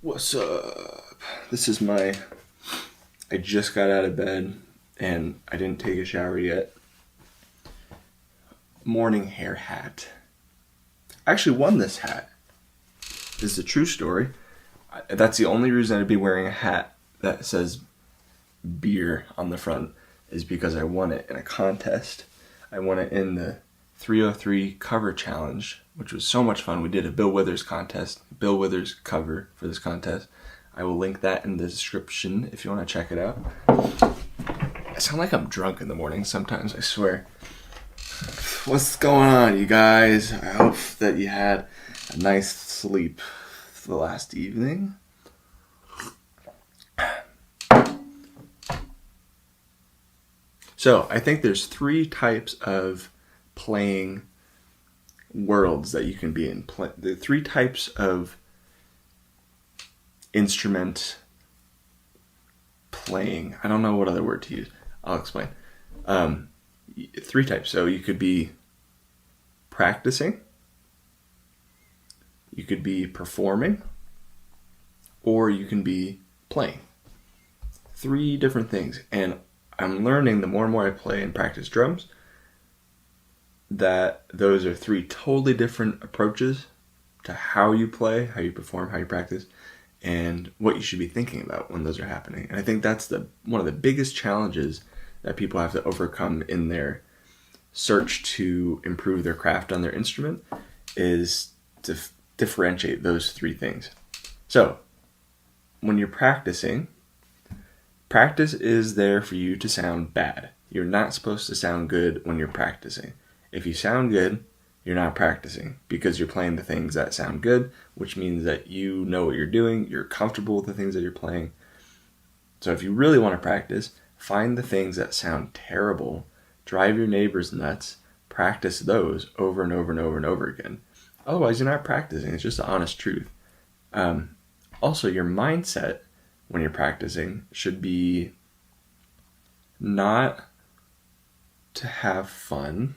What's up? This is I just got out of bed and I didn't take a shower yet. Morning hair hat. I actually won this hat. This is a true story. That's the only reason I'd be wearing a hat that says beer on the front is because I won it in a contest. I won it in the 303 cover challenge, which was so much fun. We did a Bill Withers contest, Bill Withers cover for this contest. I will link that in the description if you want to check it out. I sound like I'm drunk in the morning sometimes, I swear. What's going on, you guys? I hope that you had a nice sleep the last evening. So, I think there's 3 types of playing worlds that you can be in. The 3 types of instrument playing. I don't know what other word to use. I'll explain. 3 types. So you could be practicing, you could be performing, or you can be playing. 3 different things. And I'm learning the more and more I play and practice drums that those are 3 totally different approaches to how you play, how you perform, how you practice, and what you should be thinking about when those are happening. And I think that's one of the biggest challenges that people have to overcome in their search to improve their craft on their instrument is to differentiate those 3 things. So, when you're practicing, practice is there for you to sound bad. You're not supposed to sound good when you're practicing. If you sound good, you're not practicing because you're playing the things that sound good, which means that you know what you're doing, you're comfortable with the things that you're playing. So if you really want to practice, find the things that sound terrible, drive your neighbors nuts, practice those over and over and over and over again. Otherwise, you're not practicing. It's just the honest truth. Also, your mindset when you're practicing should be not to have fun,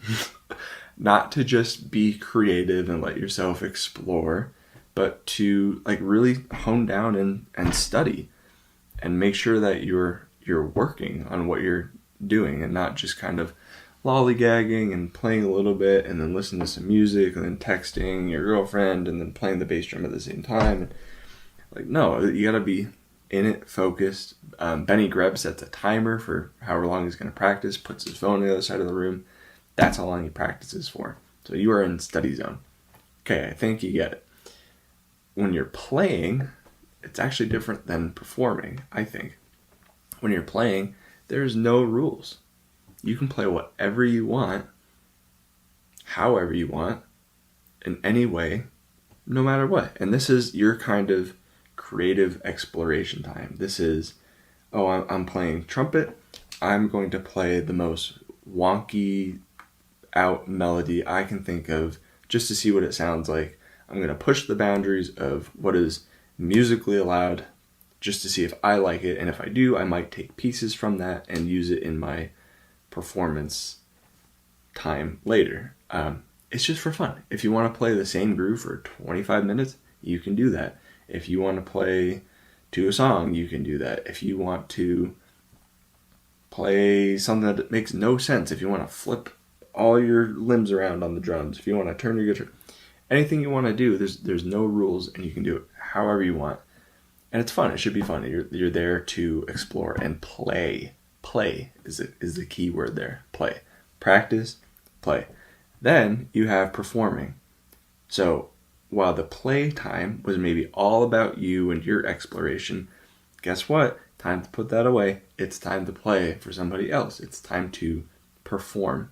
not to just be creative and let yourself explore, but to really hone down and study and make sure that you're working on what you're doing and not just kind of lollygagging and playing a little bit and then listening to some music and then texting your girlfriend and then playing the bass drum at the same time. No, you gotta be in it, focused. Benny Greb sets a timer for however long he's going to practice, puts his phone on the other side of the room. That's how long he practices for. So you are in study zone. Okay, I think you get it. When you're playing, it's actually different than performing, I think. When you're playing, there's no rules. You can play whatever you want, however you want, in any way, no matter what. And this is your kind of creative exploration time. This is, I'm playing trumpet. I'm going to play the most wonky out melody I can think of just to see what it sounds like. I'm going to push the boundaries of what is musically allowed just to see if I like it. And if I do, I might take pieces from that and use it in my performance time later. It's just for fun. If you want to play the same groove for 25 minutes, you can do that. If you want to play to a song, you can do that. If you want to play something that makes no sense, if you want to flip all your limbs around on the drums, if you want to turn your guitar, anything you want to do, there's no rules and you can do it however you want. And it's fun. It should be fun. You're there to explore and play. Play is the key word there. Play. Practice, play. Then you have performing. So while the play time was maybe all about you and your exploration, guess what? Time to put that away. It's time to play for somebody else. It's time to perform.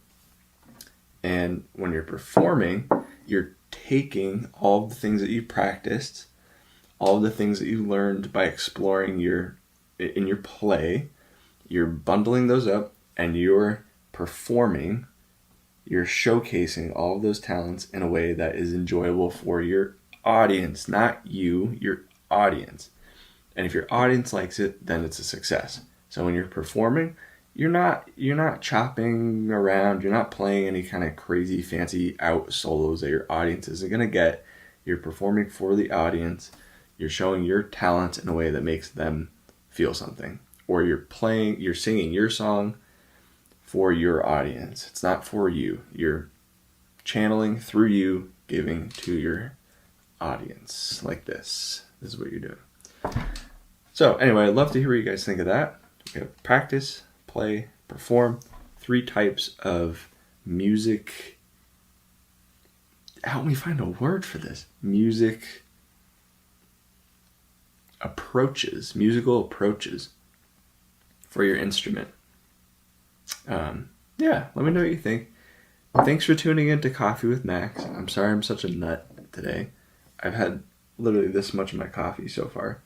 And when you're performing, you're taking all the things that you practiced, all the things that you learned by exploring in your play, you're bundling those up and you're performing. You're showcasing all of those talents in a way that is enjoyable for your audience, not you, your audience. And if your audience likes it, then it's a success. So when you're performing, you're not chopping around, you're not playing any kind of crazy fancy out solos that your audience isn't going to get. You're performing for the audience. You're showing your talent in a way that makes them feel something. Or you're singing your song for your audience. It's not for you. You're channeling through you, giving to your audience like this. This is what you're doing. So anyway, I'd love to hear what you guys think of that. We have practice, play, perform. 3 types of music. Help me find a word for this. Musical approaches for your instrument. Yeah, let me know what you think. Thanks for tuning in to Coffee with Max. I'm sorry I'm such a nut today. I've had literally this much of my coffee so far.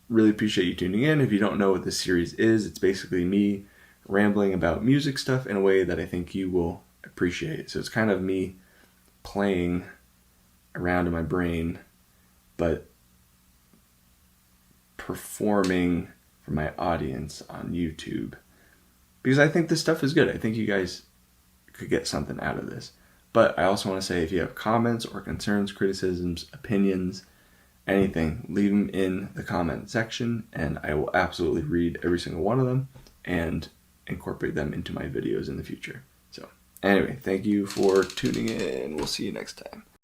Really appreciate you tuning in. If you don't know what this series is, it's basically me rambling about music stuff in a way that I think you will appreciate. So it's kind of me playing around in my brain, but performing for my audience on YouTube. Because I think this stuff is good. I think you guys could get something out of this. But I also want to say, if you have comments or concerns, criticisms, opinions, anything, leave them in the comment section, and I will absolutely read every single one of them and incorporate them into my videos in the future. So anyway, thank you for tuning in. We'll see you next time.